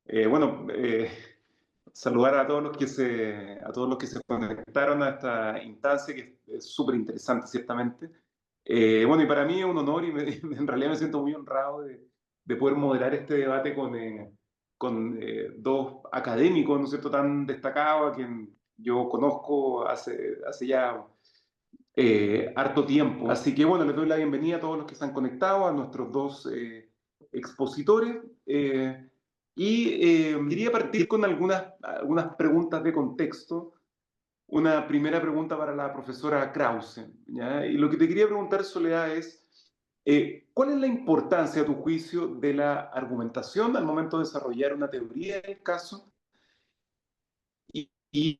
Bueno, saludar a todos a todos los que se conectaron a esta instancia que es súper interesante, ciertamente. Bueno, y para mí es un honor y en realidad me siento muy honrado de poder moderar este debate con dos académicos, ¿no es cierto?, tan destacados, a quien yo conozco hace ya harto tiempo. Así que bueno, les doy la bienvenida a todos los que se han conectado, a nuestros dos expositores. Quería partir con algunas preguntas de contexto. Una primera pregunta para la profesora Krause, ¿ya? Y lo que te quería preguntar, Soledad, es ¿cuál es la importancia, a tu juicio, de la argumentación al momento de desarrollar una teoría del caso y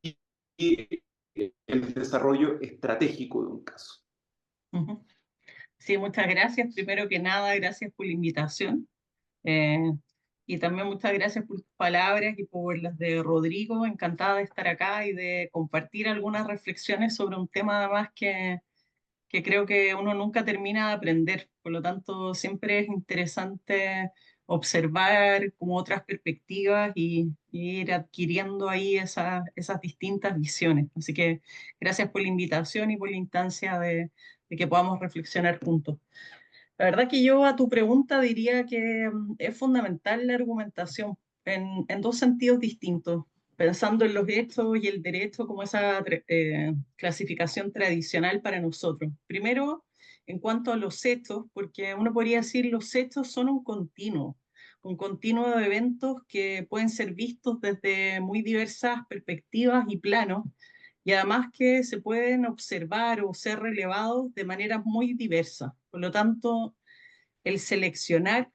el desarrollo estratégico de un caso? Ujú. Sí, muchas gracias. Primero que nada, gracias por la invitación. Eh, y también muchas gracias por tus palabras y por las de Rodrigo. Encantada de estar acá y de compartir algunas reflexiones sobre un tema además que creo que uno nunca termina de aprender. Por lo tanto, siempre es interesante observar como otras perspectivas y ir adquiriendo ahí esas distintas visiones. Así que gracias por la invitación y por la instancia de que podamos reflexionar juntos. La verdad que yo a tu pregunta diría que es fundamental la argumentación en dos sentidos distintos, pensando en los hechos y el derecho como esa clasificación tradicional para nosotros. Primero, en cuanto a los hechos, porque uno podría decir los hechos son un continuo de eventos que pueden ser vistos desde muy diversas perspectivas y planos, y además que se pueden observar o ser relevados de maneras muy diversas. Por lo tanto, el seleccionar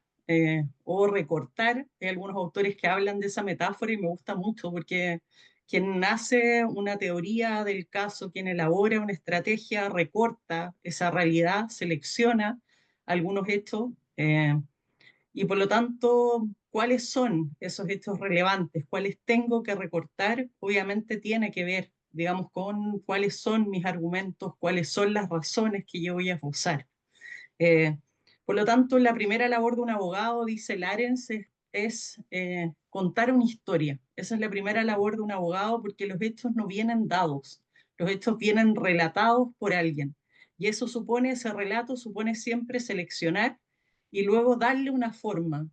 o recortar, hay algunos autores que hablan de esa metáfora y me gusta mucho porque quien hace una teoría del caso, quien elabora una estrategia, recorta esa realidad, selecciona algunos hechos y por lo tanto, ¿cuáles son esos hechos relevantes? ¿Cuáles tengo que recortar? Obviamente tiene que ver, digamos, con cuáles son mis argumentos, cuáles son las razones que yo voy a usar. Eh, por lo tanto, la primera labor de un abogado, dice Larens, es contar una historia. Esa es la primera labor de un abogado porque los hechos no vienen dados, los hechos vienen relatados por alguien. Y eso supone, ese relato supone siempre seleccionar y luego darle una forma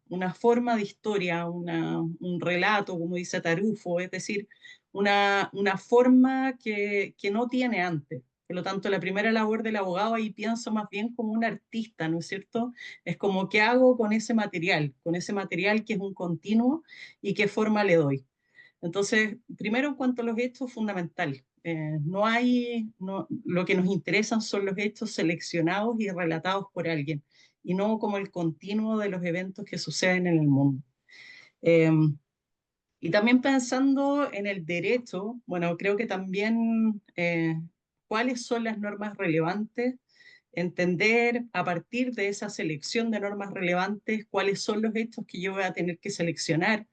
de historia, un relato, como dice Tarufo, es decir, una forma que no tiene antes. Por lo tanto, la primera labor del abogado ahí pienso más bien como un artista, ¿no es cierto? Es como qué hago con ese material que es un continuo y qué forma le doy. Entonces, primero en cuanto a los hechos, fundamental. Lo que nos interesan son los hechos seleccionados y relatados por alguien, y no como el continuo de los eventos que suceden en el mundo. Eh, y también pensando en el derecho, bueno, creo que también cuáles son las normas relevantes, entender a partir de esa selección de normas relevantes cuáles son los hechos que yo voy a tener que seleccionar,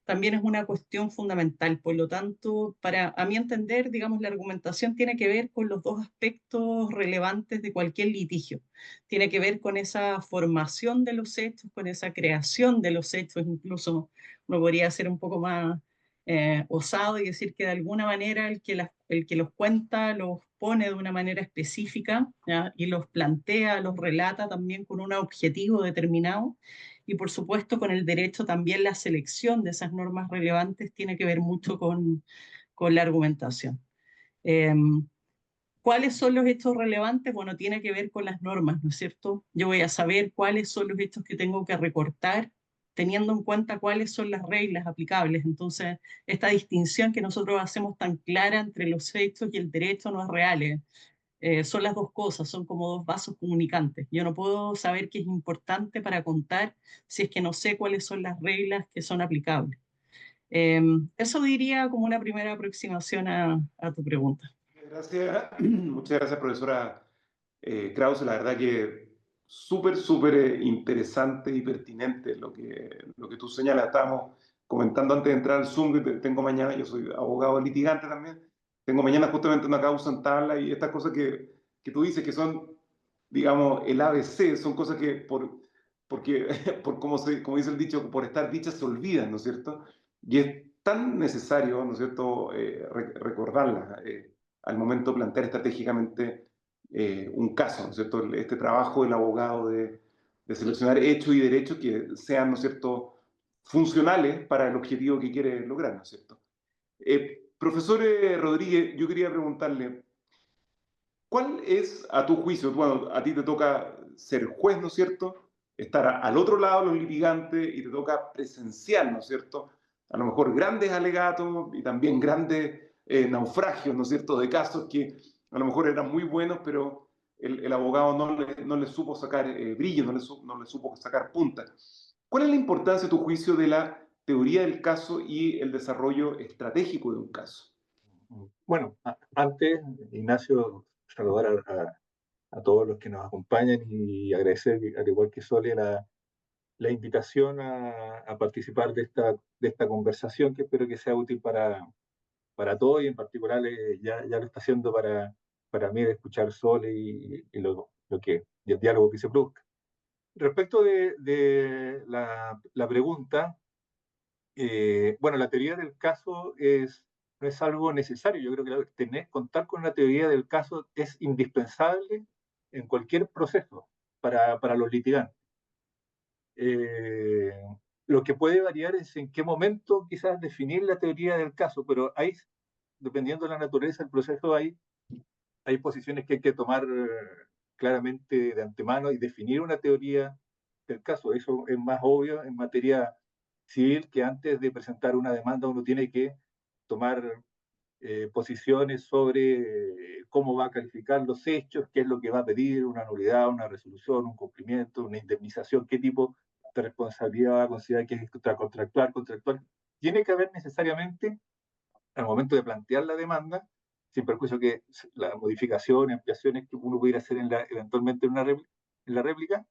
también es una cuestión fundamental. Por lo tanto, para a mi entender, digamos, la argumentación tiene que ver con los dos aspectos relevantes de cualquier litigio. Tiene que ver con esa formación de los hechos, con esa creación de los hechos, incluso uno podría ser un poco más osado y decir que de alguna manera el que los cuenta los pone de una manera específica, ¿ya? Y los plantea, los relata también con un objetivo determinado. Y por supuesto, con el derecho también la selección de esas normas relevantes tiene que ver mucho con la argumentación. Eh, ¿Cuáles son los hechos relevantes? Bueno, tiene que ver con las normas, ¿no es cierto? Yo voy a saber cuáles son los hechos que tengo que recortar, teniendo en cuenta cuáles son las reglas aplicables. Entonces, esta distinción que nosotros hacemos tan clara entre los hechos y el derecho no es real. Son las dos cosas, son como dos vasos comunicantes. Yo no puedo saber qué es importante para contar si es que no sé cuáles son las reglas que son aplicables. Eso diría como una primera aproximación a tu pregunta. Muchas gracias, profesora Krause. La verdad que súper interesante y pertinente lo que tú señalas. Estábamos comentando antes de entrar al Zoom que tengo mañana, yo soy abogado litigante también, tengo mañana justamente una causa en tabla y estas cosas que tú dices que son, digamos, el ABC, son cosas que porque, como dice el dicho, por estar dichas se olvidan, ¿no es cierto? Y es tan necesario, ¿no es cierto?, recordarlas al momento de plantear estratégicamente un caso, ¿no es cierto? Este trabajo del abogado de seleccionar hechos y derechos que sean, ¿no es cierto?, funcionales para el objetivo que quiere lograr, ¿no es cierto? Profesor Rodríguez, yo quería preguntarle, ¿cuál es, a tu juicio, bueno, a ti te toca ser juez, ¿no es cierto? Estar al otro lado de los litigantes y te toca presenciar, ¿no es cierto? A lo mejor grandes alegatos y también grandes naufragios, ¿no es cierto? De casos que a lo mejor eran muy buenos, pero el abogado no le supo sacar brillo, no le supo sacar punta. ¿Cuál es la importancia, a tu juicio, de la teoría del caso y el desarrollo estratégico de un caso? Bueno, antes, Ignacio, saludar a todos los que nos acompañan y agradecer, al igual que Sole, la invitación a participar de esta conversación, que espero que sea útil para todos y en particular ya lo está haciendo para mí de escuchar Sole y y el diálogo que se produzca. Respecto de la pregunta, bueno, la teoría del caso no es algo necesario. Yo creo que contar con una teoría del caso es indispensable en cualquier proceso para los litigantes. Eh, lo que puede variar es en qué momento quizás definir la teoría del caso, pero dependiendo de la naturaleza del proceso, hay posiciones que hay que tomar claramente de antemano y definir una teoría del caso. Eso es más obvio en materia civil, que antes de presentar una demanda uno tiene que tomar posiciones sobre cómo va a calificar los hechos, qué es lo que va a pedir, una nulidad, una resolución, un cumplimiento, una indemnización, qué tipo de responsabilidad va a considerar que es contractual, contractual. Tiene que haber necesariamente, al momento de plantear la demanda, sin perjuicio que la modificación, ampliaciones que uno pudiera hacer eventualmente en la réplica,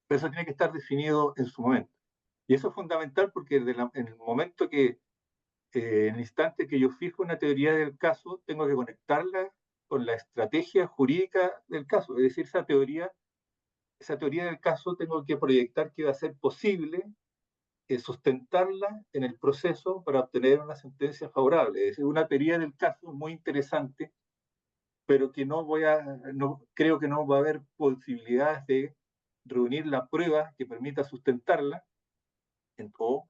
pero eso tiene que estar definido en su momento. Y eso es fundamental porque en el momento en el instante que yo fijo una teoría del caso, tengo que conectarla con la estrategia jurídica del caso. Es decir, esa teoría del caso tengo que proyectar que va a ser posible sustentarla en el proceso para obtener una sentencia favorable. Es decir, una teoría del caso muy interesante, pero que creo que no va a haber posibilidades de reunir la prueba que permita sustentarla o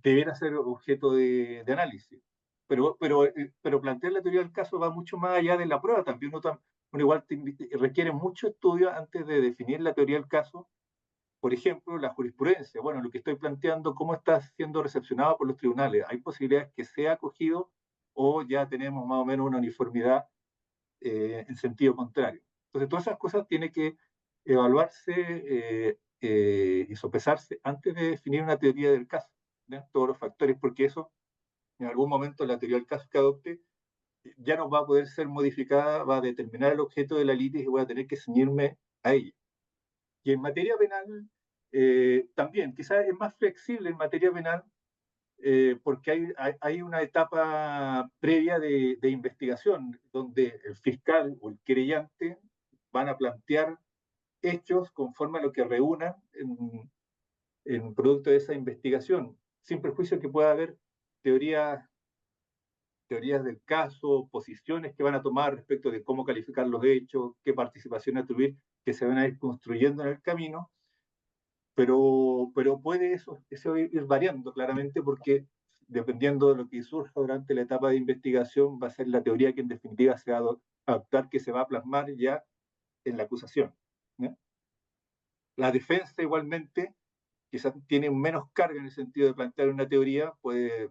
debiera ser objeto de análisis. Pero plantear la teoría del caso va mucho más allá de la prueba. También uno igual requiere mucho estudio antes de definir la teoría del caso. Por ejemplo, la jurisprudencia. Bueno, lo que estoy planteando, ¿cómo está siendo recepcionado por los tribunales? ¿Hay posibilidades que sea acogido o ya tenemos más o menos una uniformidad en sentido contrario? Entonces, todas esas cosas tienen que evaluarse y sopesarse antes de definir una teoría del caso, ¿ya? Todos los factores, porque eso, en algún momento, la teoría del caso que adopte ya no va a poder ser modificada, va a determinar el objeto de la litis y voy a tener que ceñirme a ella. Y en materia penal, también, quizás es más flexible en materia penal, porque hay una etapa previa de investigación donde el fiscal o el querellante van a plantear hechos conforme a lo que reúnan en producto de esa investigación, sin perjuicio que pueda haber teorías, teorías del caso, posiciones que van a tomar respecto de cómo calificar los hechos, qué participación atribuir, que se van a ir construyendo en el camino, pero puede eso ir variando claramente porque dependiendo de lo que surja durante la etapa de investigación, va a ser la teoría que en definitiva se va a adoptar, que se va a plasmar ya en la acusación, ¿no? La defensa igualmente quizás tiene menos carga en el sentido de plantear una teoría, puede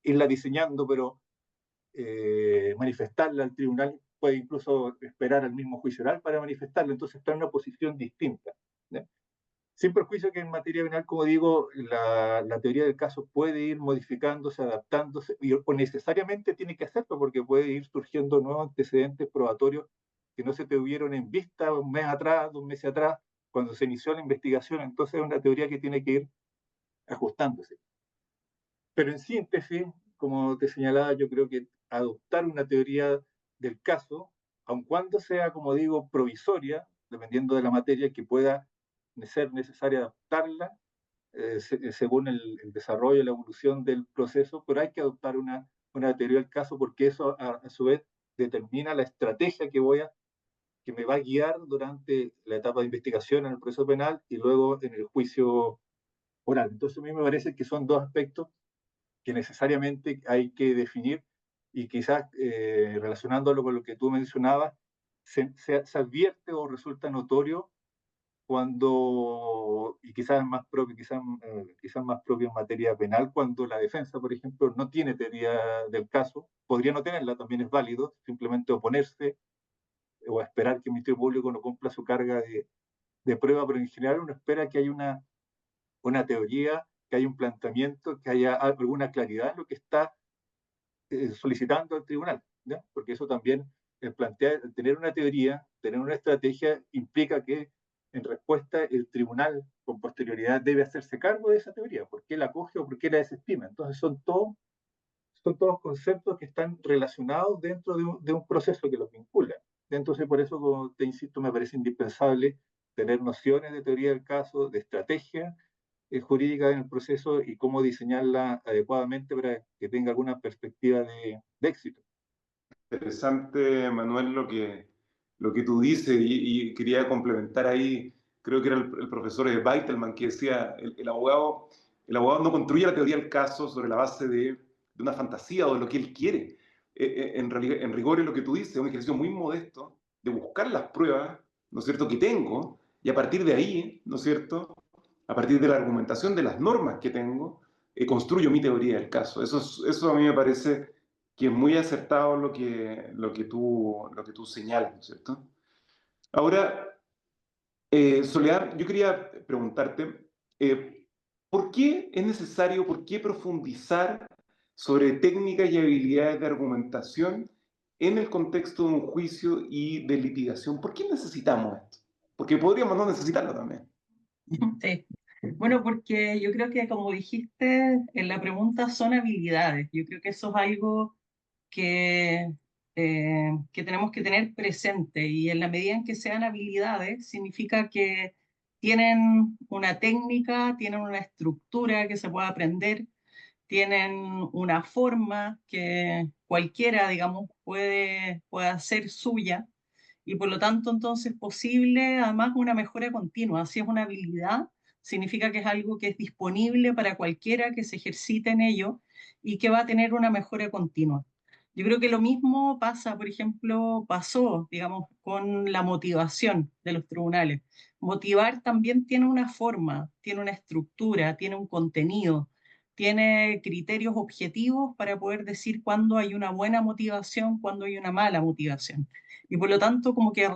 irla diseñando, pero manifestarla al tribunal, puede incluso esperar al mismo juicio oral para manifestarla, entonces está en una posición distinta, ¿no? Sin perjuicio que en materia penal, como digo, la teoría del caso puede ir modificándose, adaptándose, o necesariamente tiene que hacerlo porque puede ir surgiendo nuevos antecedentes probatorios que no se tuvieron en vista un mes atrás, 2 meses atrás, cuando se inició la investigación. Entonces es una teoría que tiene que ir ajustándose. Pero en síntesis, como te señalaba, yo creo que adoptar una teoría del caso, aun cuando sea, como digo, provisoria, dependiendo de la materia, que pueda ser necesaria adaptarla según el desarrollo y la evolución del proceso, pero hay que adoptar una teoría del caso porque eso a su vez determina la estrategia que me va a guiar durante la etapa de investigación en el proceso penal y luego en el juicio oral. Entonces a mí me parece que son dos aspectos que necesariamente hay que definir y quizás relacionándolo con lo que tú mencionabas, se advierte o resulta notorio cuando, y quizás más propio, quizás más propio en materia penal, cuando la defensa, por ejemplo, no tiene teoría del caso, podría no tenerla, también es válido, simplemente oponerse o esperar que el Ministerio Público no cumpla su carga de prueba, pero en general uno espera que haya una teoría, que haya un planteamiento, que haya alguna claridad en lo que está solicitando al tribunal, ¿ya? Porque eso también, tener una teoría, tener una estrategia, implica que en respuesta el tribunal con posterioridad debe hacerse cargo de esa teoría, por qué la acoge o por qué la desestima. Entonces son todos conceptos que están relacionados dentro de un proceso que los vincula. Entonces por eso, como te insisto, me parece indispensable tener nociones de teoría del caso, de estrategia jurídica en el proceso y cómo diseñarla adecuadamente para que tenga alguna perspectiva de éxito. Interesante, Manuel, lo que tú dices, y quería complementar ahí, creo que era el profesor Weitelman que decía, el abogado no construye la teoría del caso sobre la base de una fantasía o de lo que él quiere. En rigor es lo que tú dices, es un ejercicio muy modesto de buscar las pruebas, ¿no es cierto?, que tengo, y a partir de ahí, ¿no es cierto?, a partir de la argumentación de las normas que tengo, construyo mi teoría del caso. Eso a mí me parece que es muy acertado lo que tú señalas, ¿no es cierto? Ahora, Soledad, yo quería preguntarte, ¿por qué es necesario, por qué profundizar sobre técnicas y habilidades de argumentación en el contexto de un juicio y de litigación? ¿Por qué necesitamos esto? Porque podríamos no necesitarlo también. Sí. Bueno, porque yo creo que como dijiste en la pregunta son habilidades. Yo creo que eso es algo que, que tenemos que tener presente y en la medida en que sean habilidades significa que tienen una técnica, tienen una estructura que se puede aprender, tienen una forma que cualquiera, digamos, puede hacer suya y por lo tanto entonces posible además una mejora continua. Si es una habilidad, significa que es algo que es disponible para cualquiera que se ejercite en ello y que va a tener una mejora continua. Yo creo que lo mismo pasa, por ejemplo, pasó, digamos, con la motivación de los tribunales. Motivar también tiene una forma, tiene una estructura, tiene un contenido, tiene criterios objetivos para poder decir cuándo hay una buena motivación, cuándo hay una mala motivación. Y por lo tanto, como que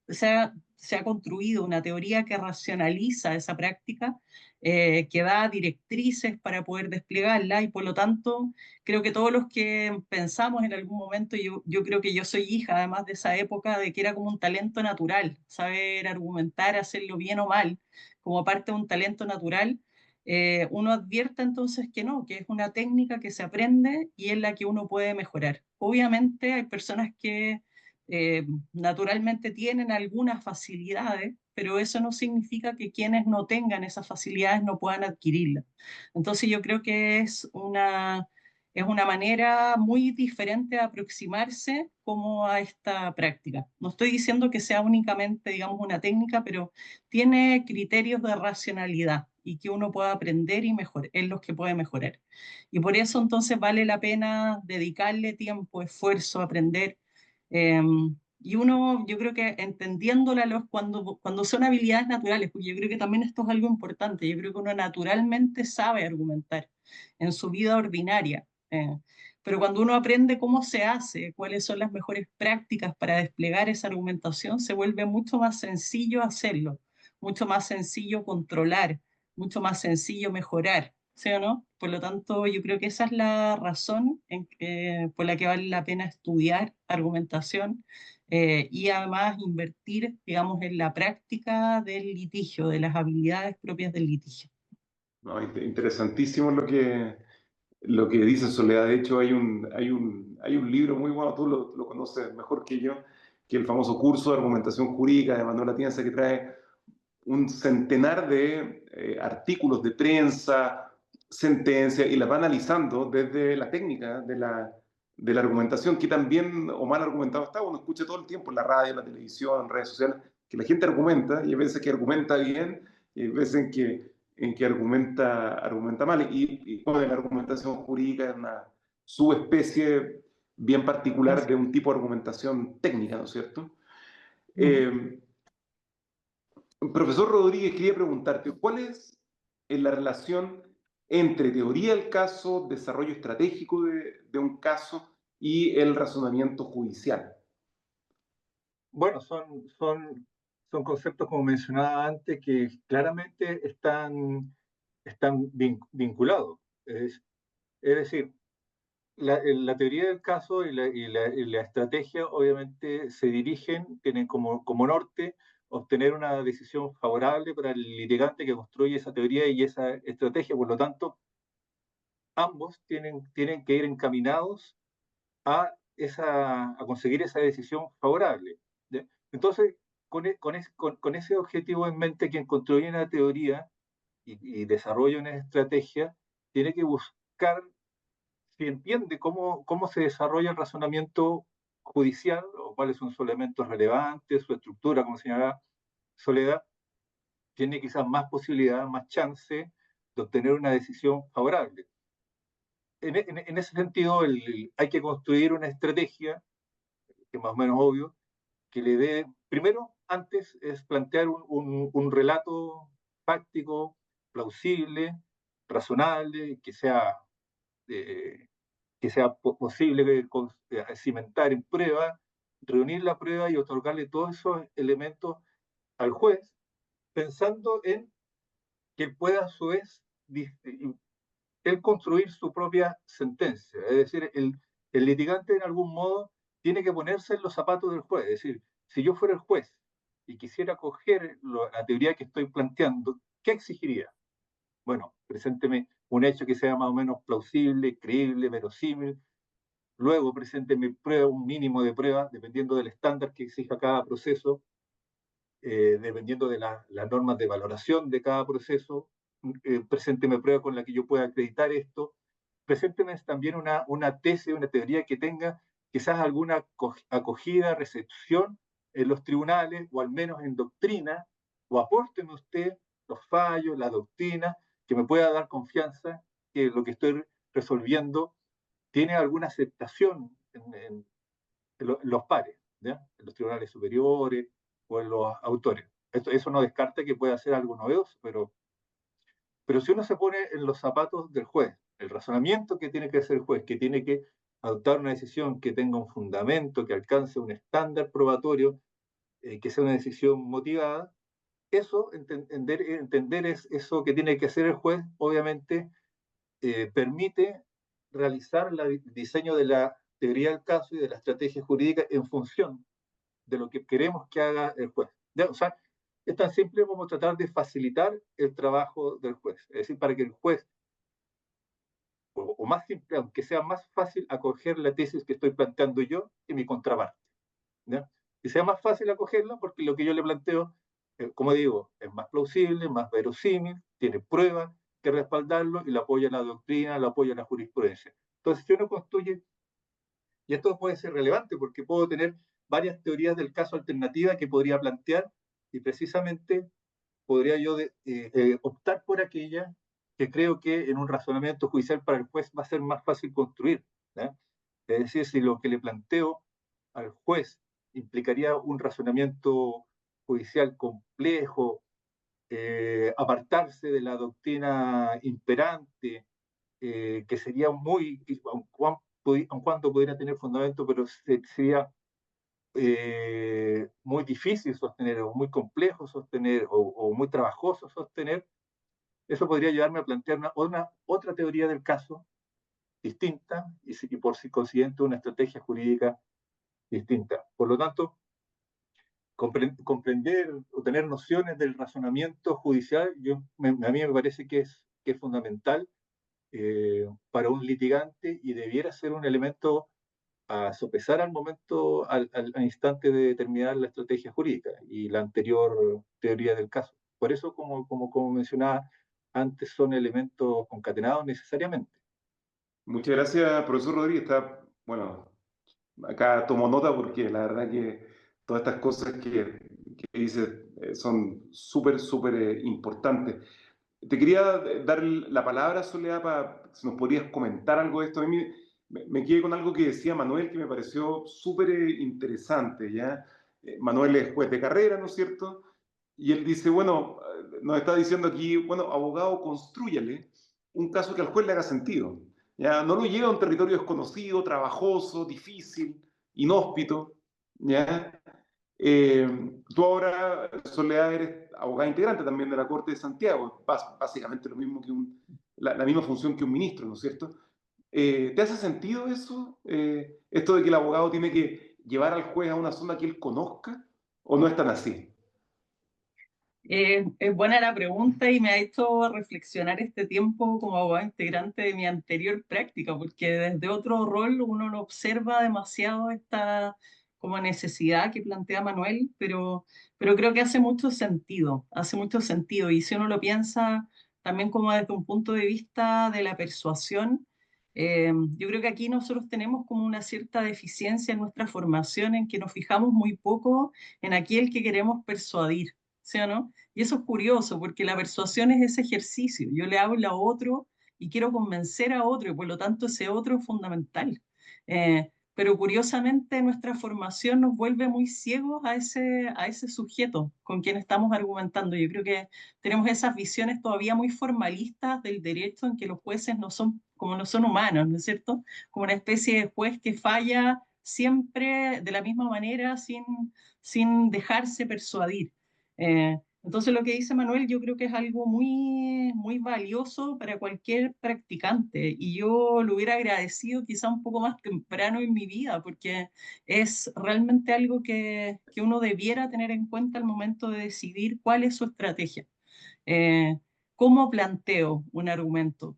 se ha construido una teoría que racionaliza esa práctica, que da directrices para poder desplegarla y por lo tanto creo que todos los que pensamos en algún momento, yo creo que yo soy hija además de esa época de que era como un talento natural, saber argumentar, hacerlo bien o mal, como parte de un talento natural. Uno advierte entonces que no, que es una técnica que se aprende y en la que uno puede mejorar. Obviamente hay personas que naturalmente tienen algunas facilidades, pero eso no significa que quienes no tengan esas facilidades no puedan adquirirlas. Entonces yo creo que es una manera muy diferente de aproximarse como a esta práctica. No estoy diciendo que sea únicamente, digamos, una técnica, pero tiene criterios de racionalidad y que uno pueda aprender y mejorar, en los que puede mejorar. Y por eso entonces vale la pena dedicarle tiempo, esfuerzo, aprender. Eh, y uno, yo creo que entendiéndola cuando son habilidades naturales, porque yo creo que también esto es algo importante, yo creo que uno naturalmente sabe argumentar en su vida ordinaria, pero cuando uno aprende cómo se hace, cuáles son las mejores prácticas para desplegar esa argumentación, se vuelve mucho más sencillo hacerlo, mucho más sencillo controlar, mucho más sencillo mejorar, ¿sí o no? Por lo tanto, yo creo que esa es la razón por la que vale la pena estudiar argumentación y además invertir, digamos, en la práctica del litigio, de las habilidades propias del litigio. No, interesantísimo lo que dice Soledad. De hecho, hay un libro muy bueno, tú lo conoces mejor que yo, que es el famoso curso de argumentación jurídica de Manuel Atienza, que trae un centenar de artículos de prensa, sentencias, y las va analizando desde la técnica de la argumentación, que también o mal argumentado está. Uno escucha todo el tiempo en la radio, en la televisión, en redes sociales, que la gente argumenta, y hay veces que argumenta bien, y hay veces en que argumenta mal. Y bueno, la argumentación jurídica es una subespecie bien particular de un tipo de argumentación técnica, ¿no es cierto? Profesor Rodríguez, quería preguntarte, ¿cuál es la relación entre teoría del caso, desarrollo estratégico de un caso y el razonamiento judicial? Bueno, son conceptos, como mencionaba antes, que claramente están vinculados. Es decir, la teoría del caso y la estrategia obviamente se dirigen, tienen como norte obtener una decisión favorable para el litigante que construye esa teoría y esa estrategia. Por lo tanto, ambos tienen que ir encaminados a conseguir esa decisión favorable. ¿Ya? Entonces, con ese objetivo en mente, quien construye una teoría y desarrolla una estrategia, tiene que buscar si entiende cómo se desarrolla el razonamiento judicial, o cuáles son sus elementos relevantes, su estructura, como señalaba Soledad, tiene quizás más posibilidad, más chance de obtener una decisión favorable. En ese sentido, hay que construir una estrategia, que es más o menos obvio, que le dé, primero, antes es plantear un relato fáctico, plausible, razonable, que sea posible cimentar en prueba, reunir la prueba y otorgarle todos esos elementos al juez, pensando en que él pueda a su vez él construir su propia sentencia. Es decir, el litigante en algún modo tiene que ponerse en los zapatos del juez. Es decir, si yo fuera el juez y quisiera coger la teoría que estoy planteando, ¿qué exigiría? Bueno, presénteme un hecho que sea más o menos plausible, creíble, verosímil. Luego, presénteme prueba, un mínimo de pruebas, dependiendo del estándar que exija cada proceso, dependiendo de las normas de valoración de cada proceso. Presénteme prueba con la que yo pueda acreditar esto. Presénteme también una tesis, una teoría que tenga quizás alguna acogida, recepción en los tribunales, o al menos en doctrina, o apórteme usted los fallos, la doctrina, que me pueda dar confianza que lo que estoy resolviendo tiene alguna aceptación en los pares, ¿ya? En los tribunales superiores o en los autores. Eso no descarta que pueda ser algo novedoso, pero si uno se pone en los zapatos del juez, el razonamiento que tiene que hacer el juez, que tiene que adoptar una decisión que tenga un fundamento, que alcance un estándar probatorio, que sea una decisión motivada, eso, entender es eso que tiene que hacer el juez, obviamente permite realizar el diseño de la teoría del caso y de la estrategia jurídica en función de lo que queremos que haga el juez. ¿Ya? O sea, es tan simple como tratar de facilitar el trabajo del juez. Es decir, para que el juez, o más simple, aunque sea más fácil acoger la tesis que estoy planteando yo y mi contraparte. ¿Ya? Y sea más fácil acogerla porque lo que yo le planteo, como digo, es más plausible, más verosímil, tiene pruebas que respaldarlo y lo apoya la doctrina, lo apoya la jurisprudencia. Entonces, si uno construye, y esto puede ser relevante porque puedo tener varias teorías del caso alternativa que podría plantear, y precisamente podría yo optar por aquella que creo que en un razonamiento judicial para el juez va a ser más fácil construir. ¿Ya? Es decir, si lo que le planteo al juez implicaría un razonamiento judicial complejo, apartarse de la doctrina imperante, que sería aun cuando pudiera tener fundamento, pero sería muy difícil sostener, o muy complejo sostener, o muy trabajoso sostener, eso podría llevarme a plantear otra teoría del caso distinta y por consiguiente una estrategia jurídica distinta. Por lo tanto, comprender o tener nociones del razonamiento judicial, a mí me parece que es fundamental para un litigante y debiera ser un elemento a sopesar al momento, al instante de determinar la estrategia jurídica y la anterior teoría del caso. Por eso, como mencionaba antes, son elementos concatenados necesariamente. Muchas gracias, profesor Rodríguez. Bueno, acá tomo nota porque la verdad que todas estas cosas que dice son súper, súper importantes. Te quería dar la palabra, Soledad, para si nos podrías comentar algo de esto. A mí me quedé con algo que decía Manuel que me pareció súper interesante, ¿ya? Manuel es juez de carrera, ¿no es cierto? Y él dice, bueno, nos está diciendo aquí, bueno, abogado, constrúyale un caso que al juez le haga sentido. ¿Ya? No lo lleva a un territorio desconocido, trabajoso, difícil, inhóspito. ¿Ya? Tú ahora, Soledad, eres abogada integrante también de la Corte de Santiago, básicamente lo mismo que la misma función que un ministro, ¿no es cierto? ¿Te hace sentido eso? Esto de que el abogado tiene que llevar al juez a una zona que él conozca, ¿o no es tan así? Es buena la pregunta y me ha hecho reflexionar este tiempo como abogado integrante de mi anterior práctica, porque desde otro rol uno no observa demasiado esta como necesidad que plantea Manuel, pero creo que hace mucho sentido. Y si uno lo piensa también como desde un punto de vista de la persuasión, yo creo que aquí nosotros tenemos como una cierta deficiencia en nuestra formación en que nos fijamos muy poco en aquel que queremos persuadir. ¿Sí o no? Y eso es curioso, porque la persuasión es ese ejercicio. Yo le hablo a otro y quiero convencer a otro, y por lo tanto ese otro es fundamental. Pero curiosamente nuestra formación nos vuelve muy ciegos a ese sujeto con quien estamos argumentando. Yo creo que tenemos esas visiones todavía muy formalistas del derecho en que los jueces no son como no son humanos, ¿no es cierto? Como una especie de juez que falla siempre de la misma manera sin dejarse persuadir. Entonces lo que dice Manuel yo creo que es algo muy, muy valioso para cualquier practicante y yo lo hubiera agradecido quizá un poco más temprano en mi vida porque es realmente algo que uno debiera tener en cuenta al momento de decidir cuál es su estrategia. Eh, ¿Cómo planteo un argumento?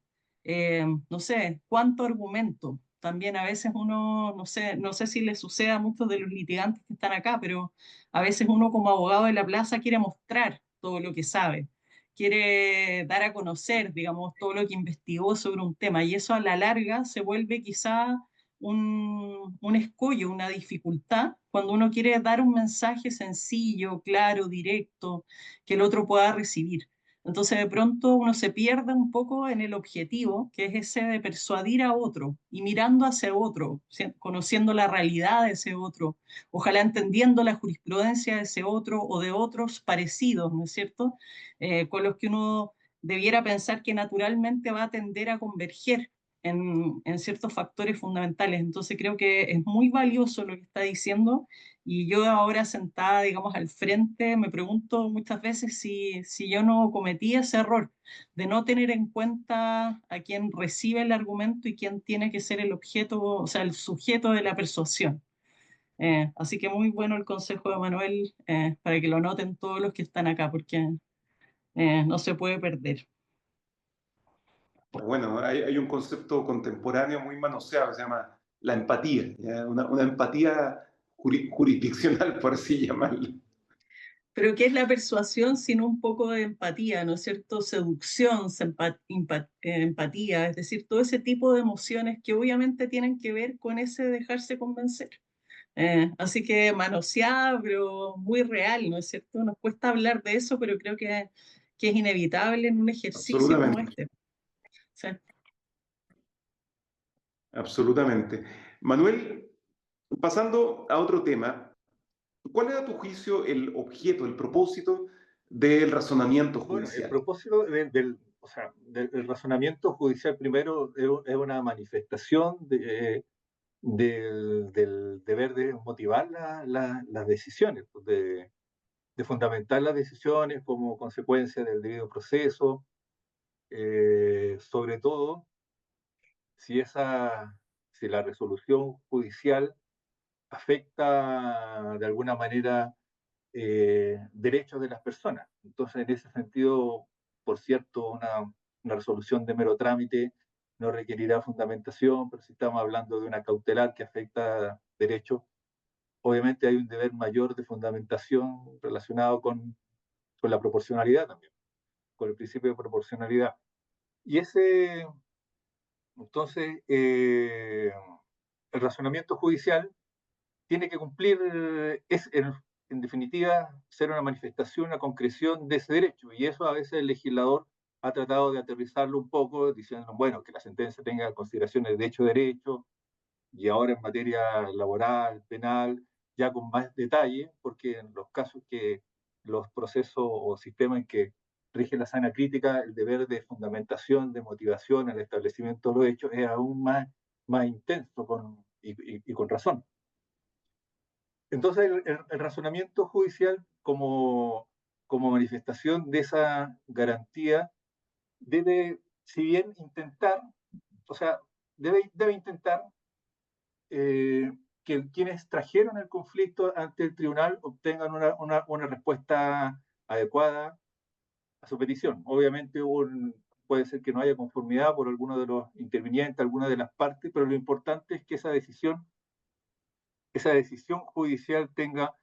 No sé, ¿cuánto argumento? También a veces uno, no sé si le sucede a muchos de los litigantes que están acá, pero a veces uno como abogado de la plaza quiere mostrar todo lo que sabe, quiere dar a conocer, digamos, todo lo que investigó sobre un tema y eso a la larga se vuelve quizá un escollo, una dificultad cuando uno quiere dar un mensaje sencillo, claro, directo, que el otro pueda recibir. Entonces de pronto uno se pierde un poco en el objetivo, que es ese de persuadir a otro y mirando hacia otro, conociendo la realidad de ese otro, ojalá entendiendo la jurisprudencia de ese otro o de otros parecidos, ¿no es cierto? Con los que uno debiera pensar que naturalmente va a tender a converger en ciertos factores fundamentales. Entonces creo que es muy valioso lo que está diciendo y yo ahora sentada, digamos, al frente, me pregunto muchas veces si yo no cometí ese error de no tener en cuenta a quien recibe el argumento y quién tiene que ser el objeto, o sea, el sujeto de la persuasión. Así que muy bueno el consejo de Manuel para que lo noten todos los que están acá, porque no se puede perder. Bueno, hay un concepto contemporáneo muy manoseado que se llama la empatía, ¿ya? Una empatía jurisdiccional, por así llamarlo. Pero ¿qué es la persuasión sino un poco de empatía, ¿no es cierto? Seducción, empatía, es decir, todo ese tipo de emociones que obviamente tienen que ver con ese dejarse convencer. Así que manoseada, pero muy real, ¿no es cierto? Nos cuesta hablar de eso, pero creo que es inevitable en un ejercicio como Absolutamente, este. Sí. absolutamente. Manuel, pasando a otro tema, ¿cuál era a tu juicio el objeto, el propósito del razonamiento Bueno, el judicial? propósito o sea, del razonamiento judicial primero es una manifestación del deber de motivar las decisiones, pues, de fundamentar las decisiones como consecuencia del debido proceso, sobre todo si, si la resolución judicial afecta de alguna manera derechos de las personas. Entonces, en ese sentido, por cierto, una resolución de mero trámite no requerirá fundamentación, pero si estamos hablando de una cautelar que afecta derechos, obviamente hay un deber mayor de fundamentación relacionado con la proporcionalidad también, con el principio de proporcionalidad. Y entonces, el razonamiento judicial tiene que cumplir, en definitiva, ser una manifestación, una concreción de ese derecho. Y eso a veces el legislador ha tratado de aterrizarlo un poco, diciendo, bueno, que la sentencia tenga consideraciones de derecho, y ahora en materia laboral, penal, ya con más detalle, porque en los casos que los procesos o sistemas en que rige la sana crítica, el deber de fundamentación, de motivación, el establecimiento de los hechos es aún más intenso y con razón. Entonces, el razonamiento judicial como manifestación de esa garantía debe, si bien intentar, o sea, debe intentar que quienes trajeron el conflicto ante el tribunal obtengan una respuesta adecuada a su petición. Obviamente puede ser que no haya conformidad por alguno de los intervinientes, alguna de las partes, pero lo importante es que esa decisión judicial tenga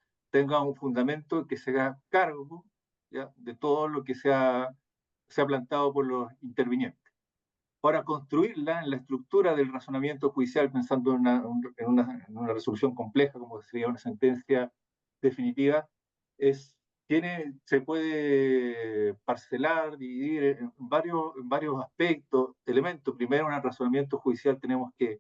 un fundamento, que se haga cargo, ¿ya?, de todo lo que se ha planteado por los intervinientes. Para construirla en la estructura del razonamiento judicial, pensando en una resolución compleja, como sería una sentencia definitiva, se puede parcelar, dividir en varios aspectos, elementos. Primero, en el razonamiento judicial tenemos que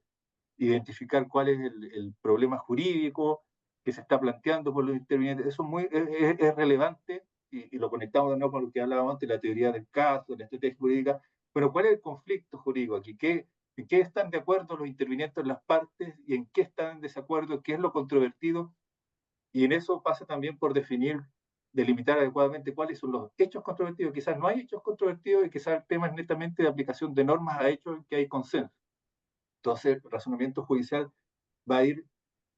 identificar cuál es el problema jurídico que se está planteando por los intervinientes. Eso es relevante, y lo conectamos de nuevo con lo que hablábamos antes, la teoría del caso, la estrategia jurídica. Pero ¿cuál es el conflicto jurídico aquí? ¿En qué están de acuerdo los intervinientes, las partes, y en qué están en desacuerdo? ¿Qué es lo controvertido? Y en eso pasa también por delimitar adecuadamente cuáles son los hechos controvertidos. Quizás no hay hechos controvertidos, y quizás el tema es netamente de aplicación de normas a hechos en que hay consenso. Entonces, el razonamiento judicial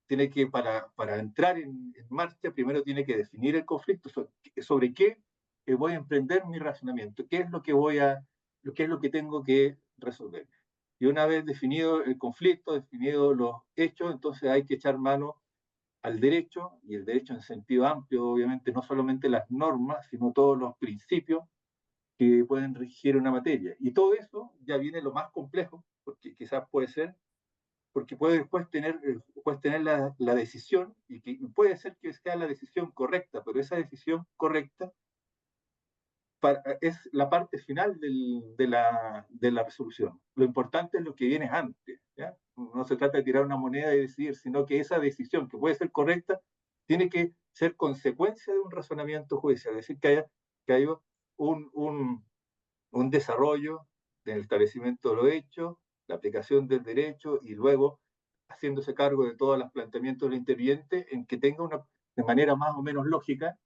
tiene que, para entrar en marcha, primero tiene que definir el conflicto, sobre qué voy a emprender mi razonamiento, qué es lo que tengo que resolver. Y una vez definido el conflicto, definidos los hechos, entonces hay que echar mano al derecho, y el derecho en sentido amplio, obviamente, no solamente las normas, sino todos los principios que pueden regir una materia. Y todo eso ya viene lo más complejo, porque quizás porque puede después tener la decisión, y puede ser que sea la decisión correcta, pero esa decisión correcta es la parte final de la resolución. Lo importante es lo que viene antes, ¿ya? No se trata de tirar una moneda y decidir, sino que esa decisión, que puede ser correcta, tiene que ser consecuencia de un razonamiento judicial, es decir, que haya un desarrollo del establecimiento de los hechos, la aplicación del derecho, y luego haciéndose cargo de todos los planteamientos del interviniente, en que tenga de manera más o menos lógica,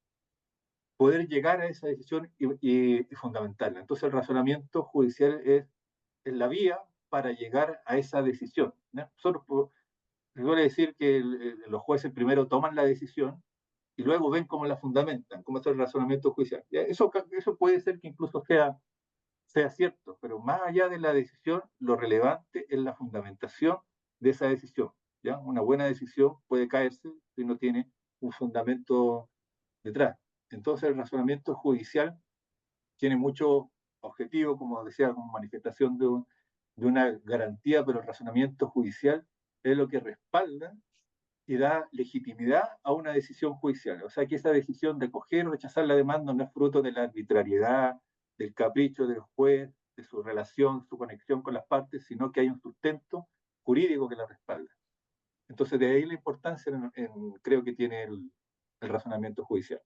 poder llegar a esa decisión y fundamentarla. Entonces, el razonamiento judicial es la vía para llegar a esa decisión, ¿no? Se suele decir que los jueces primero toman la decisión y luego ven cómo la fundamentan, cómo es el razonamiento judicial. Eso puede ser que incluso sea cierto, pero más allá de la decisión, lo relevante es la fundamentación de esa decisión, ¿ya? Una buena decisión puede caerse si no tiene un fundamento detrás. Entonces, el razonamiento judicial tiene mucho objetivo, como decía, como manifestación de una garantía, pero el razonamiento judicial es lo que respalda y da legitimidad a una decisión judicial. O sea, que esa decisión de coger o rechazar la demanda no es fruto de la arbitrariedad, del capricho del juez, de su relación, su conexión con las partes, sino que hay un sustento jurídico que la respalda. Entonces, de ahí la importancia, creo que tiene el razonamiento judicial.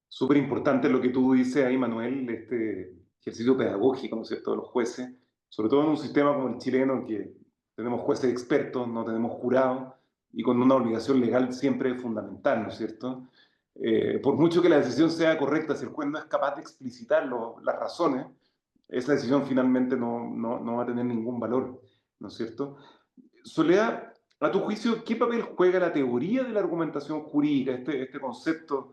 Súper importante lo que tú dices ahí, Manuel, este ejercicio pedagógico, ¿no es cierto?, de los jueces, sobre todo en un sistema como el chileno, en que tenemos jueces expertos, no tenemos jurados, y con una obligación legal siempre fundamental, ¿no es cierto? Por mucho que la decisión sea correcta, si el juez no es capaz de explicitar las razones, esa decisión finalmente no va a tener ningún valor, ¿no es cierto? Soledad, a tu juicio, ¿qué papel juega la teoría de la argumentación jurídica, este concepto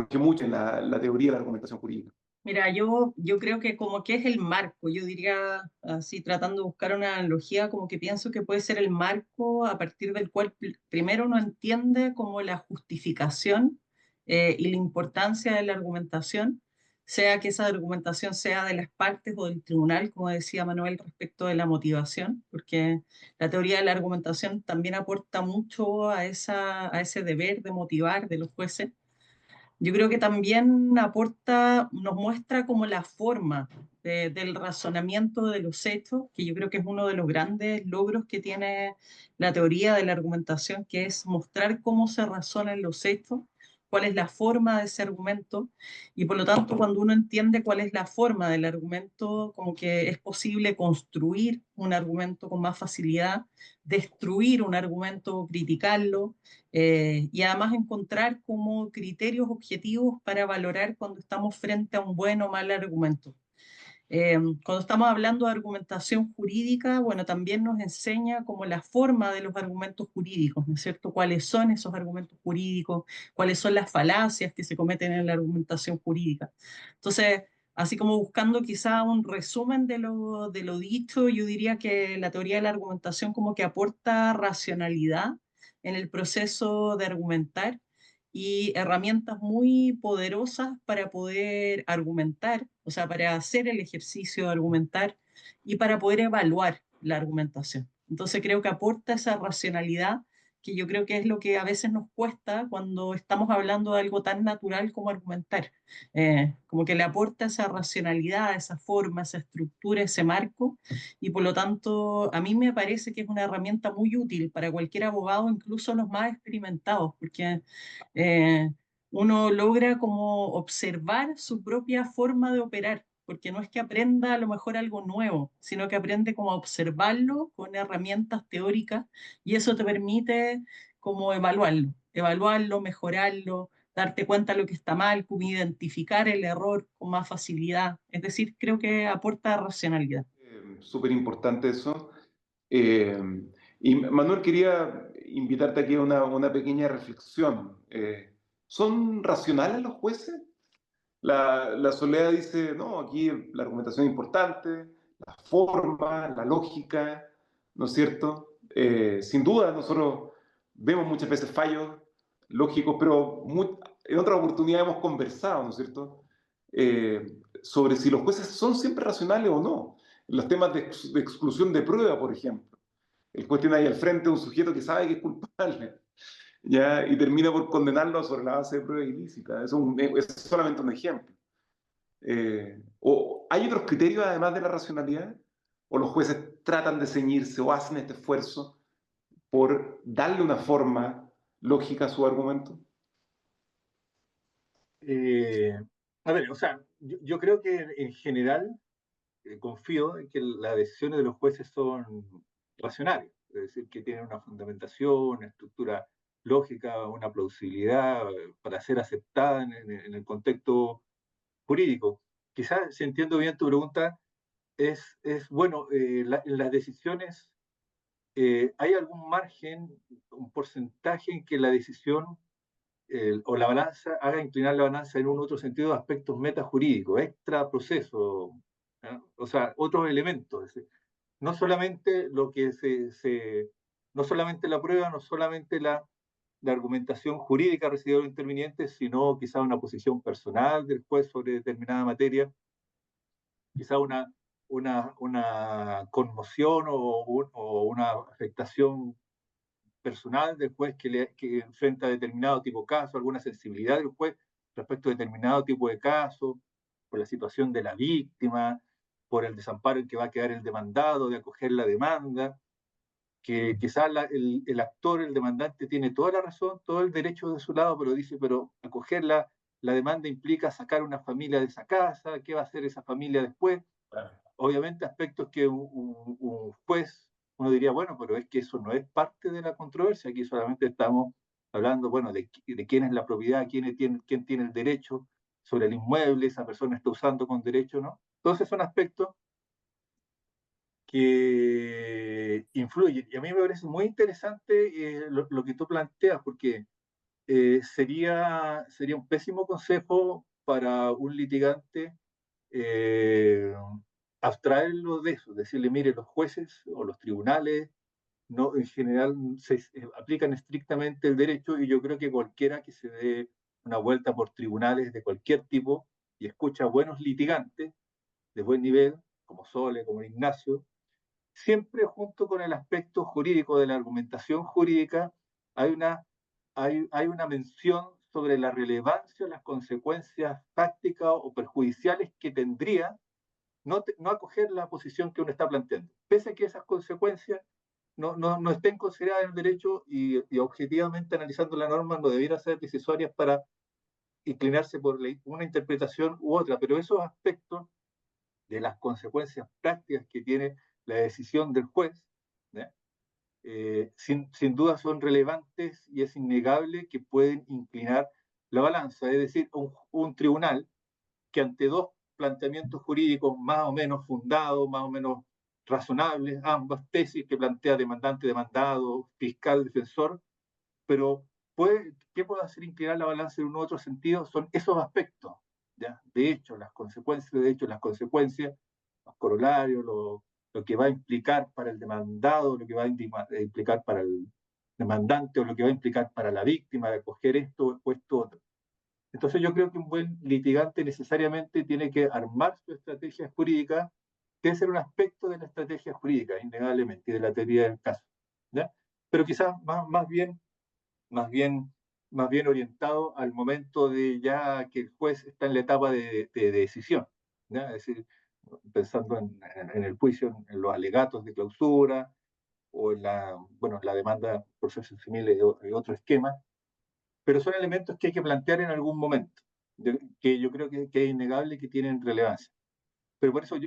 que mucho en la teoría de la argumentación jurídica? Mira, yo creo que como que es el marco, yo diría así, tratando de buscar una analogía, como que pienso que puede ser el marco a partir del cual primero uno entiende como la justificación y la importancia de la argumentación, sea que esa argumentación sea de las partes o del tribunal, como decía Manuel respecto de la motivación, porque la teoría de la argumentación también aporta mucho a a ese deber de motivar de los jueces. Yo creo que también aporta, nos muestra como la forma del razonamiento de los hechos, que yo creo que es uno de los grandes logros que tiene la teoría de la argumentación, que es mostrar cómo se razonan los hechos, cuál es la forma de ese argumento, y por lo tanto cuando uno entiende cuál es la forma del argumento, como que es posible construir un argumento con más facilidad, destruir un argumento, criticarlo, y además encontrar como criterios objetivos para valorar cuando estamos frente a un buen o mal argumento. Cuando estamos hablando de argumentación jurídica, bueno, también nos enseña como la forma de los argumentos jurídicos, ¿no es cierto? ¿Cuáles son esos argumentos jurídicos? ¿Cuáles son las falacias que se cometen en la argumentación jurídica? Entonces, así como buscando quizá un resumen de lo dicho, yo diría que la teoría de la argumentación como que aporta racionalidad en el proceso de argumentar y herramientas muy poderosas para poder argumentar, o sea, para hacer el ejercicio de argumentar y para poder evaluar la argumentación. Entonces creo que aporta esa racionalidad que yo creo que es lo que a veces nos cuesta cuando estamos hablando de algo tan natural como argumentar. Como que le aporta esa racionalidad, esa forma, esa estructura, ese marco, y por lo tanto a mí me parece que es una herramienta muy útil para cualquier abogado, incluso los más experimentados, porque eh, uno logra como observar su propia forma de operar, porque no es que aprenda a lo mejor algo nuevo, sino que aprende como a observarlo con herramientas teóricas y eso te permite como evaluarlo, mejorarlo, darte cuenta de lo que está mal, como identificar el error con más facilidad. Es decir, creo que aporta racionalidad. Súper importante eso. Eh, y Manuel, quería invitarte aquí a una pequeña reflexión. ¿Son racionales los jueces? La Soledad dice, no, aquí la argumentación es importante, la forma, la lógica, ¿no es cierto? Sin duda, nosotros vemos muchas veces fallos lógicos, pero en otra oportunidad hemos conversado, ¿no es cierto? Sobre si los jueces son siempre racionales o no. En los temas de exclusión de prueba, por ejemplo. El juez tiene ahí al frente un sujeto que sabe que es culpable, ¿ya? Y termina por condenarlo sobre la base de prueba ilícita. Es solamente un ejemplo. ¿O hay otros criterios además de la racionalidad? ¿O los jueces tratan de ceñirse o hacen este esfuerzo por darle una forma lógica a su argumento? Eh, a ver, o sea, yo creo que en general confío en que las decisiones de los jueces son racionales, es decir, que tienen una fundamentación, una estructura lógica, una plausibilidad para ser aceptada en el contexto jurídico. Quizás, si entiendo bien tu pregunta, es bueno, en las decisiones, ¿hay algún margen, un porcentaje en que la decisión o la balanza haga inclinar la balanza en un otro sentido de aspectos metajurídicos, extra proceso, ¿no? O sea, otros elementos? Es decir, no solamente lo que no solamente la prueba, no solamente la argumentación jurídica recibida de los intervinientes, sino quizá una posición personal del juez sobre determinada materia, quizá una conmoción o una afectación personal del juez que enfrenta determinado tipo de caso, alguna sensibilidad del juez respecto a determinado tipo de caso, por la situación de la víctima, por el desamparo en que va a quedar el demandado de acoger la demanda, que quizás el actor, el demandante, tiene toda la razón, todo el derecho de su lado, pero dice, pero acoger la demanda implica sacar una familia de esa casa, ¿qué va a hacer esa familia después? Obviamente aspectos que un juez, uno diría, bueno, pero es que eso no es parte de la controversia, aquí solamente estamos hablando, bueno, de quién es la propiedad, quién tiene el derecho sobre el inmueble, esa persona está usando con derecho, ¿no? Entonces son aspectos que influyen. Y a mí me parece muy interesante lo que tú planteas, porque sería un pésimo consejo para un litigante abstraerlo de eso, decirle, mire, los jueces o los tribunales no, en general aplican estrictamente el derecho, y yo creo que cualquiera que se dé una vuelta por tribunales de cualquier tipo y escucha a buenos litigantes de buen nivel, como Sole, como Ignacio, siempre junto con el aspecto jurídico de la argumentación jurídica hay una mención sobre la relevancia, las consecuencias prácticas o perjudiciales que tendría no acoger la posición que uno está planteando, pese a que esas consecuencias no estén consideradas en el derecho, y objetivamente analizando la norma no debiera ser decisorias para inclinarse por una interpretación u otra, pero esos aspectos de las consecuencias prácticas que tiene la decisión del juez, sin duda son relevantes, y es innegable que pueden inclinar la balanza. Es decir, un tribunal que ante dos planteamientos jurídicos más o menos fundados, más o menos razonables, ambas tesis que plantea demandante, demandado, fiscal, defensor, pero ¿qué puede hacer inclinar la balanza en un u otro sentido? Son esos aspectos, ¿ya? De hecho, las consecuencias, los corolarios, lo que va a implicar para el demandado, lo que va a implicar para el demandante, o lo que va a implicar para la víctima de acoger esto o esto otro. Entonces yo creo que un buen litigante necesariamente tiene que armar su estrategia jurídica, que es un aspecto de la estrategia jurídica, innegablemente, y de la teoría del caso, ¿ya? Pero quizás más bien, más bien orientado al momento de ya que el juez está en la etapa de decisión, ¿ya? Es decir, pensando en el juicio, en los alegatos de clausura, o en la demanda, procesos civiles y otro esquema, pero son elementos que hay que plantear en algún momento, que yo creo que es innegable que tienen relevancia. Pero por eso,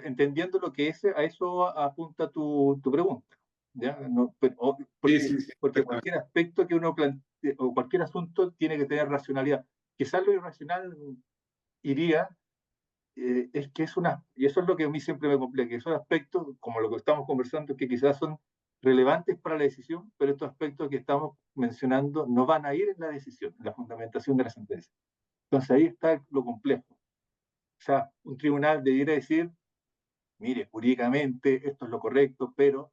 entendiendo lo que es, a eso apunta tu pregunta, ¿ya? No, Sí, sí, sí, porque exactamente. cualquier aspecto que uno plantee, o cualquier asunto, tiene que tener racionalidad. Quizás lo irracional iría, es que y eso es lo que a mí siempre me complica, que esos aspectos, como lo que estamos conversando, que quizás son relevantes para la decisión, pero estos aspectos que estamos mencionando no van a ir en la decisión, en la fundamentación de la sentencia. Entonces ahí está lo complejo. O sea, un tribunal debiera decir, mire, jurídicamente esto es lo correcto, pero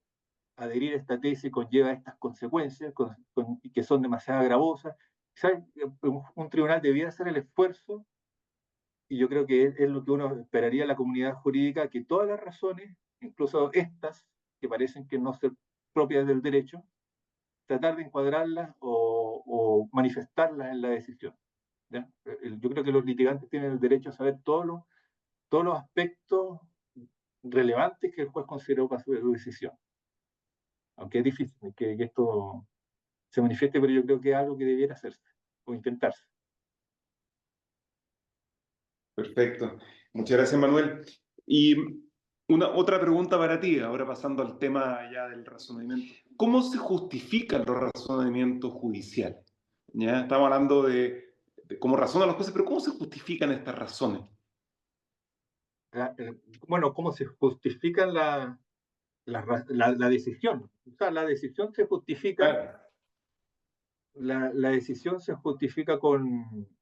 adherir a esta tesis conlleva estas consecuencias que son demasiado gravosas. ¿Sabe? Un tribunal debiera hacer el esfuerzo, y yo creo que es lo que uno esperaría de la comunidad jurídica, que todas las razones, incluso estas, que parecen que no son propias del derecho, tratar de encuadrarlas o manifestarlas en la decisión, ¿ya? Yo creo que los litigantes tienen el derecho a saber todos los aspectos relevantes que el juez consideró para su decisión. Aunque es difícil que esto se manifieste, pero yo creo que es algo que debiera hacerse o intentarse. Perfecto. Muchas gracias, Manuel. Y otra pregunta para ti, ahora pasando al tema ya del razonamiento. ¿Cómo se justifican los razonamientos judiciales? ¿Ya? Estamos hablando de cómo razonan las cosas, pero ¿cómo se justifican estas razones? Bueno, ¿cómo se justifica la decisión? O sea, la decisión se justifica, Claro. la decisión se justifica con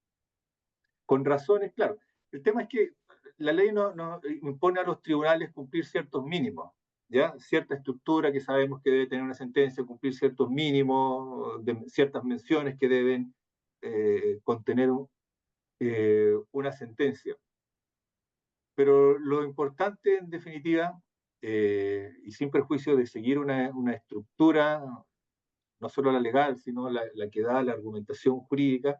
razones, claro. El tema es que la ley no impone a los tribunales cumplir ciertos mínimos, ¿ya? Cierta estructura que sabemos que debe tener una sentencia, cumplir ciertos mínimos, ciertas menciones que deben contener una sentencia. Pero lo importante, en definitiva, y sin perjuicio de seguir una estructura, no solo la legal, sino la que da la argumentación jurídica,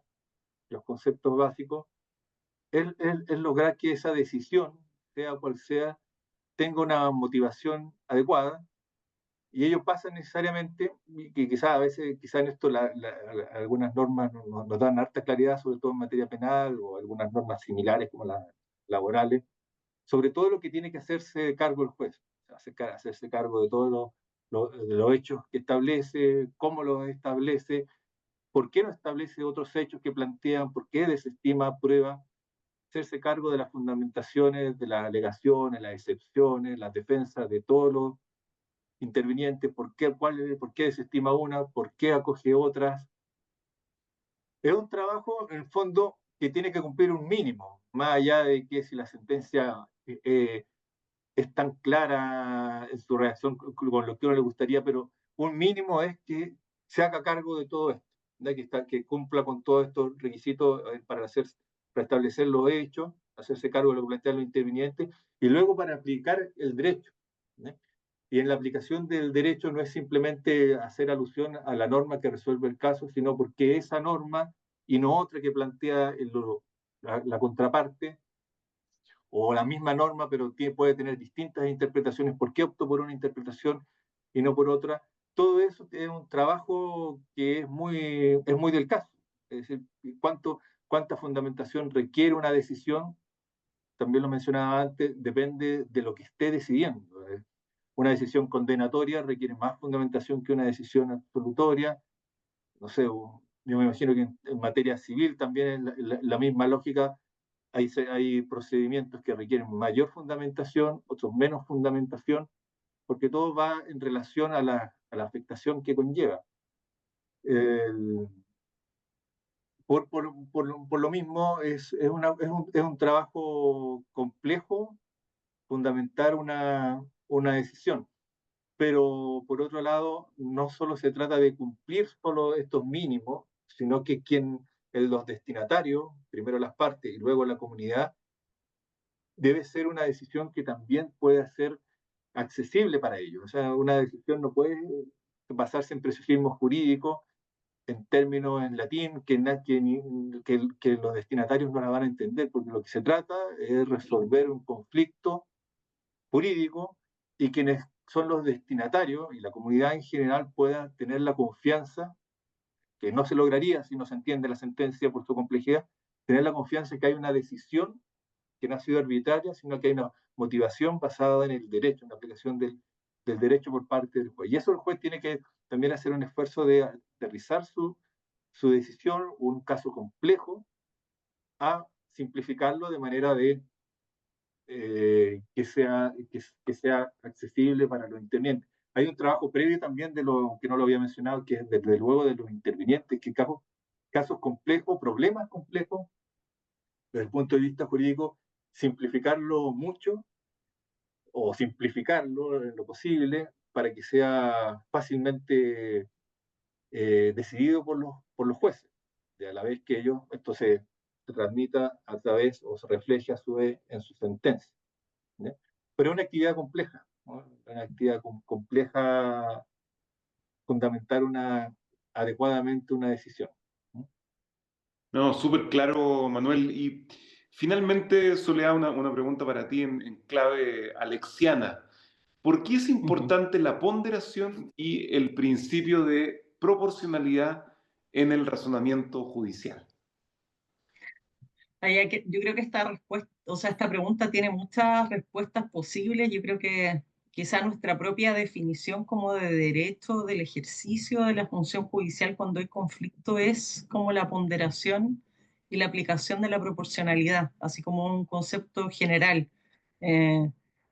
los conceptos básicos, es lograr que esa decisión, sea cual sea, tenga una motivación adecuada, y ello pasa necesariamente, y que quizás a veces, quizás en esto algunas normas nos dan harta claridad, sobre todo en materia penal, o algunas normas similares como las laborales, sobre todo lo que tiene que hacerse cargo el juez, o sea, hacerse cargo de todos de los hechos que establece, cómo los establece, por qué no establece otros hechos que plantean, por qué desestima prueba, hacerse cargo de las fundamentaciones, de las alegaciones, las excepciones, las defensas de todos los intervinientes, por qué desestima una, por qué acoge otras. Es un trabajo, en el fondo, que tiene que cumplir un mínimo, más allá de que si la sentencia es tan clara en su reacción con lo que uno le gustaría, pero un mínimo es que se haga cargo de todo esto, ¿no? Que cumpla con todos estos requisitos para establecer los hechos, hacerse cargo de lo que plantean los intervinientes, y luego para aplicar el derecho, ¿no? Y en la aplicación del derecho no es simplemente hacer alusión a la norma que resuelve el caso, sino porque esa norma y no otra que plantea la contraparte, o la misma norma, pero puede tener distintas interpretaciones. ¿Por qué opto por una interpretación y no por otra? Todo eso es un trabajo que es muy del caso. Es decir, cuánta fundamentación requiere una decisión, también lo mencionaba antes, depende de lo que esté decidiendo. Una decisión condenatoria requiere más fundamentación que una decisión absolutoria. No sé, yo me imagino que en materia civil también es la misma lógica. Hay procedimientos que requieren mayor fundamentación, otros menos fundamentación, porque todo va en relación a la afectación que conlleva. El, por lo mismo, es un trabajo complejo fundamentar una decisión. Pero por otro lado, no solo se trata de cumplir solo estos mínimos, sino que los destinatarios, primero las partes y luego la comunidad, debe ser una decisión que también pueda ser accesible para ellos. O sea, una decisión no puede basarse en preciosismo jurídico, en términos en latín, que los destinatarios no la van a entender, porque lo que se trata es resolver un conflicto jurídico y quienes son los destinatarios y la comunidad en general puedan tener la confianza, que no se lograría si no se entiende la sentencia por su complejidad, tener la confianza que hay una decisión que no ha sido arbitraria, sino que hay una motivación basada en el derecho, en la aplicación del derecho por parte del juez. Y eso el juez tiene que también hacer un esfuerzo de aterrizar su decisión, un caso complejo, a simplificarlo de manera de que sea accesible para los intervinientes. Hay un trabajo previo también de lo que no lo había mencionado, que es desde luego de los intervinientes, que casos complejos, problemas complejos, desde el punto de vista jurídico, simplificarlo mucho o simplificarlo en lo posible para que sea fácilmente decidido por los jueces, de a la vez que esto se transmita a través o se refleje a su vez en su sentencia, ¿no? Pero es una actividad compleja, ¿no? Una actividad compleja fundamentar adecuadamente una decisión, ¿no? No, súper claro, Manuel. Y finalmente, Soledad, una pregunta para ti en clave alexiana. ¿Por qué es Uh -huh. importante la ponderación y el principio de proporcionalidad en el razonamiento judicial? Yo creo que esta respuesta, o sea, esta pregunta tiene muchas respuestas posibles. Yo creo que quizá nuestra propia definición como de derecho del ejercicio de la función judicial cuando hay conflicto es como la ponderación y la aplicación de la proporcionalidad, así como un concepto general. Eh,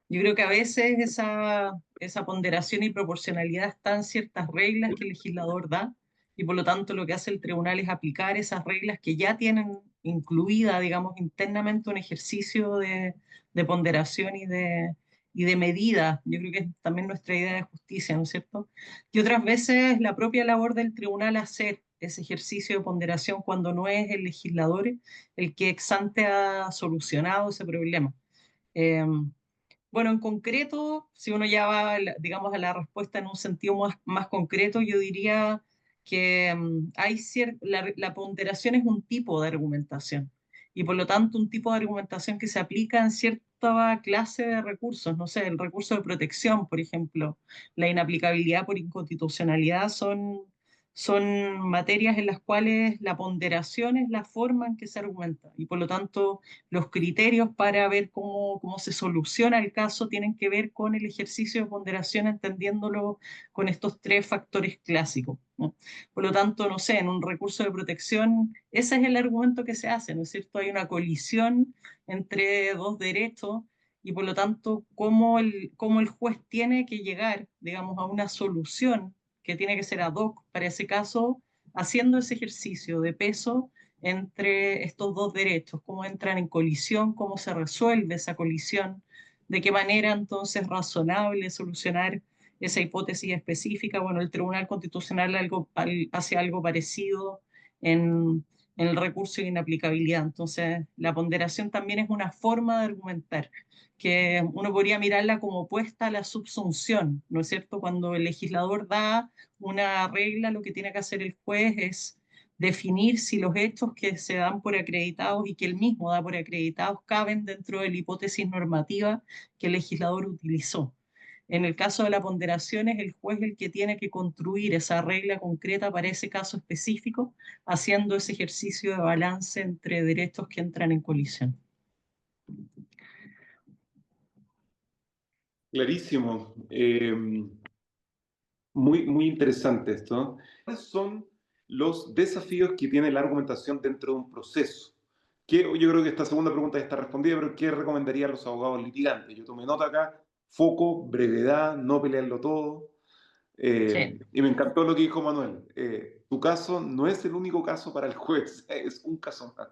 yo creo que a veces esa ponderación y proporcionalidad están en ciertas reglas que el legislador da y por lo tanto lo que hace el tribunal es aplicar esas reglas que ya tienen incluida, digamos, internamente un ejercicio de ponderación y de medida. Yo creo que es también nuestra idea de justicia, ¿no es cierto? Y otras veces la propia labor del tribunal hacer ese ejercicio de ponderación cuando no es el legislador el que ex ante ha solucionado ese problema. Eh, bueno, en concreto, si uno ya va, digamos, a la respuesta en un sentido más concreto, yo diría que la ponderación es un tipo de argumentación y por lo tanto un tipo de argumentación que se aplica en cierta clase de recursos, no sé, el recurso de protección, por ejemplo, la inaplicabilidad por inconstitucionalidad son materias en las cuales la ponderación es la forma en que se argumenta y por lo tanto los criterios para ver cómo se soluciona el caso tienen que ver con el ejercicio de ponderación, entendiéndolo con estos tres factores clásicos, ¿no? Por lo tanto, no sé, en un recurso de protección, ese es el argumento que se hace, ¿no es cierto? Hay una colisión entre dos derechos y por lo tanto, cómo el juez tiene que llegar, digamos, a una solución que tiene que ser ad hoc para ese caso, haciendo ese ejercicio de peso entre estos dos derechos, cómo entran en colisión, cómo se resuelve esa colisión, de qué manera entonces es razonable solucionar esa hipótesis específica. Bueno, el Tribunal Constitucional hace algo parecido en el recurso de inaplicabilidad. Entonces, la ponderación también es una forma de argumentar, que uno podría mirarla como opuesta a la subsunción, ¿no es cierto? Cuando el legislador da una regla, lo que tiene que hacer el juez es definir si los hechos que se dan por acreditados y que él mismo da por acreditados caben dentro de la hipótesis normativa que el legislador utilizó. En el caso de la ponderación es el juez el que tiene que construir esa regla concreta para ese caso específico, haciendo ese ejercicio de balance entre derechos que entran en colisión. Clarísimo. Muy interesante esto. ¿Cuáles son los desafíos que tiene la argumentación dentro de un proceso? Yo creo que esta segunda pregunta ya está respondida, pero ¿qué recomendaría a los abogados litigantes? Yo tomé nota acá: foco, brevedad, no pelearlo todo. Sí. Y me encantó lo que dijo Manuel. Tu caso no es el único caso para el juez, es un caso más.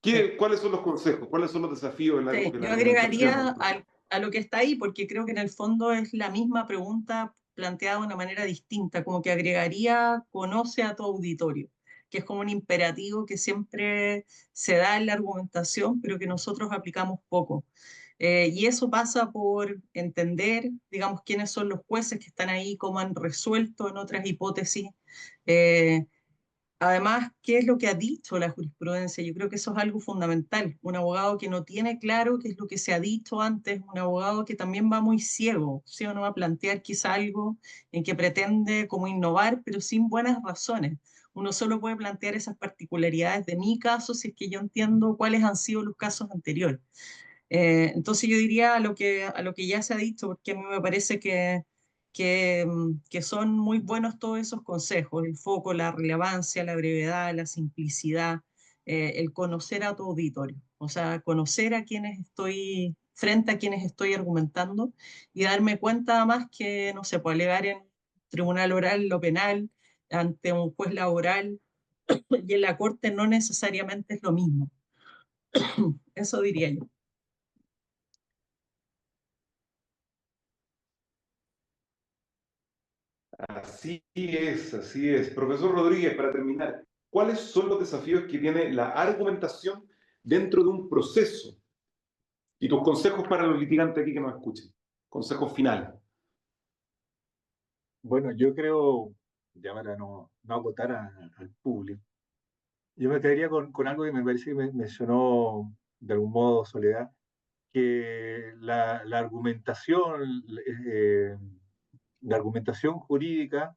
Sí. ¿Cuáles son los consejos? ¿Cuáles son los desafíos Sí, de la yo argumentación? agregaría a lo que está ahí, porque creo que en el fondo es la misma pregunta planteada de una manera distinta, como que agregaría conoce a tu auditorio, que es como un imperativo que siempre se da en la argumentación, pero que nosotros aplicamos poco. Y eso pasa por entender, digamos, quiénes son los jueces que están ahí, cómo han resuelto en otras hipótesis. eh, Además, ¿qué es lo que ha dicho la jurisprudencia? Yo creo que eso es algo fundamental. Un abogado que no tiene claro qué es lo que se ha dicho antes, un abogado que también va muy ciego, ¿sí o no? Va a plantear quizá algo en que pretende como innovar, pero sin buenas razones. Uno solo puede plantear esas particularidades de mi caso si es que yo entiendo cuáles han sido los casos anteriores. Entonces yo diría a lo que ya se ha dicho, porque a mí me parece que son muy buenos todos esos consejos, el foco, la relevancia, la brevedad, la simplicidad, el conocer a tu auditorio, o sea, conocer a quienes estoy, frente a quienes estoy argumentando y darme cuenta además que no se puede alegar en tribunal oral lo penal, ante un juez laboral y en la corte no necesariamente es lo mismo. Eso diría yo. Así es, así es. Profesor Rodríguez, para terminar, ¿cuáles son los desafíos que tiene la argumentación dentro de un proceso? Y tus consejos para los litigantes aquí que nos escuchen. Consejos finales. Bueno, yo creo, ya para no agotar al público, yo me quedaría con algo que me parece que mencionó de algún modo Soledad, que la argumentación, la argumentación jurídica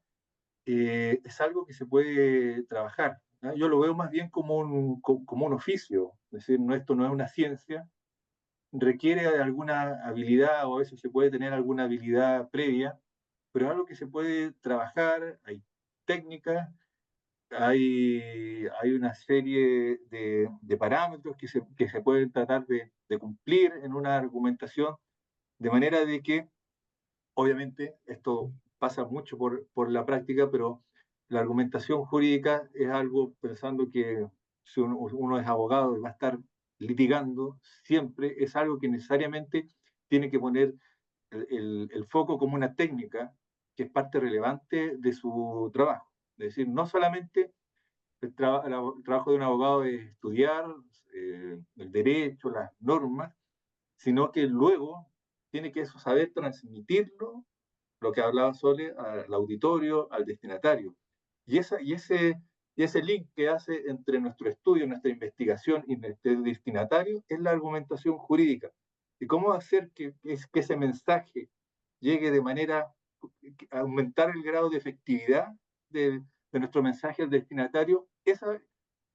es algo que se puede trabajar, ¿no? Yo lo veo más bien como un oficio, es decir, esto no es una ciencia, requiere de alguna habilidad o a veces se puede tener alguna habilidad previa, pero es algo que se puede trabajar, hay técnicas, hay una serie de parámetros que se pueden tratar de cumplir en una argumentación, de manera de que, obviamente, esto pasa mucho por la práctica, pero la argumentación jurídica es algo pensando que si uno es abogado y va a estar litigando, siempre es algo que necesariamente tiene que poner el foco como una técnica que es parte relevante de su trabajo. Es decir, no solamente el trabajo de un abogado es estudiar el derecho, las normas, sino que luego tiene que eso saber transmitirlo, lo que hablaba Sole, al auditorio, al destinatario. Y, esa, y, ese, y ese link que hace entre nuestro estudio, nuestra investigación y nuestro destinatario es la argumentación jurídica. Y cómo hacer que ese mensaje llegue de manera a aumentar el grado de efectividad de nuestro mensaje al destinatario, esa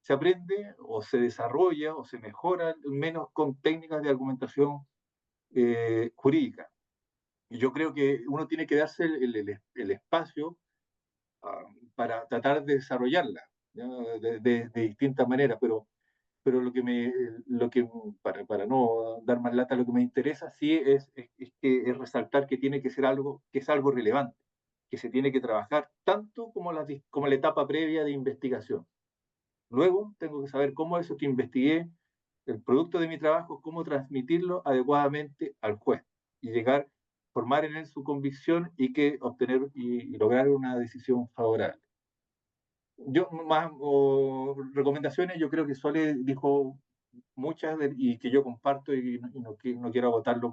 se aprende o se desarrolla o se mejora, al menos con técnicas de argumentación jurídica. Y yo creo que uno tiene que darse el espacio para tratar de desarrollarla, ¿ya? De distintas maneras, pero para no dar más lata, lo que me interesa sí es resaltar que tiene que ser algo, que es algo relevante, que se tiene que trabajar tanto como la etapa previa de investigación. Luego tengo que saber cómo eso que investigué, el producto de mi trabajo, cómo transmitirlo adecuadamente al juez y llegar, formar en él su convicción y que obtener y lograr una decisión favorable. Yo más recomendaciones, yo creo que Sole dijo muchas y que yo comparto y no quiero agotarlo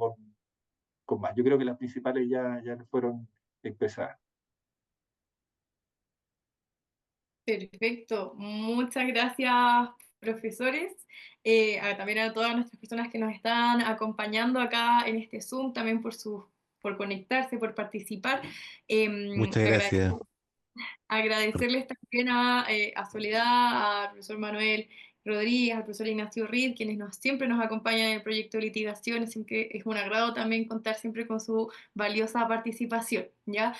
con más. Yo creo que las principales ya fueron expresadas. Perfecto, muchas gracias, profesores. También a todas nuestras personas que nos están acompañando acá en este Zoom, también por conectarse, por participar. Muchas gracias. Agradecerles también a Soledad, al profesor Manuel Rodríguez, al profesor Ignacio Reed, quienes siempre nos acompañan en el proyecto de litigación. Siempre es un agrado también contar siempre con su valiosa participación, ¿ya?